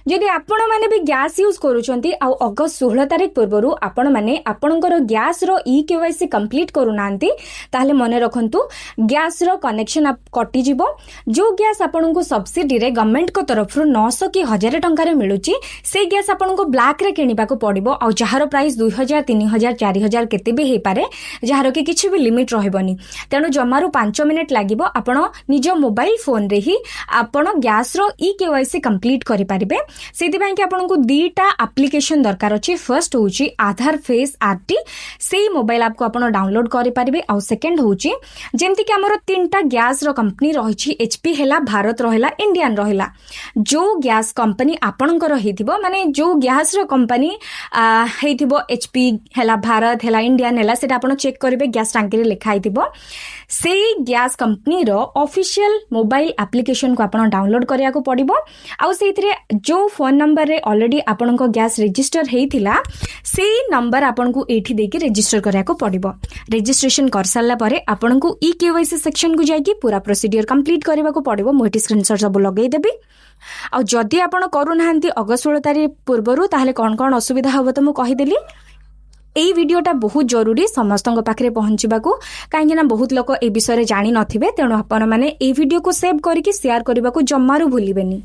जदि आपण माने भी गैस यूज करूछंती आ अगस्त 16 तारिख पूर्व आपण माने आपणकर गैस रो EKYC कंप्लीट करूनांती ताहले मने रखंतु गैस रो कनेक्शन कटि जिवो। जो गैस आपण को सब्सिडी रे गवर्नमेंट को तरफ 900 कि 1000 टंका रे मिलुची से गैस आपण को ब्लैक रे किनिबा को पड़िबो आ जहार प्राइस 2000 3000 4000 केते भी हे पारे जहार के किछि भी लिमिट रहबनी। तेनु जमारू 5 मिनिट लागिबो आपण निज मोबाइल फोन रे ही आपण गैस रो EKYC कंप्लीट करि पारिबे। सेदिबाई कि आपको दीटा एप्लिकेशन दरकार अच्छी। फर्स्ट हूँ आधार FaceRD से मोबाइल ऐप को आप डाउनलोड करेंगे। आउ सेकेंड हूँ जमती कि आमर 3टा गैस रो कंपनी रही HP है भारत रहा इंडियन रहा। जो गैस कंपनी आपणकर माने जो गैस रो कंपनी HP है भारत है इंडियन है से आप चेक करेंगे गैस टांकी लिखाई से गैस कंपनी रो ऑफिशियल मोबाइल एप्लिकेशन को आप डाउनलोड करिया को पड़िबो। आउ सेइथरे जो फोन नंबर रे ऑलरेडी आपन को गैस रजिस्टर हेइथिला से नंबर आपन को एठी देके रजिस्टर करिया को पड़िबो। रजिस्ट्रेशन कर सारला परे आपन को EKYC सेक्शन को जाइकी पूरा प्रोसीजर कंप्लीट करबा को पड़िबो। मोटी स्क्रीनशॉट सब लगेई देबी। आ जदि आपन करू नाहंती अगस्त 16 तारिख पूर्वरु ताहले कोन कोन असुविधा हबो त मु कहि देली। एई वीडियोटा बहुत जरूरी समस्तों पाखे पहुंचवा को कहीं बहुत लोग ए विषय जानी नथिबे। तेणु आपण माने एई वीडियो को सेव करके शेयर करने को जम्मारू भूलिबेनी।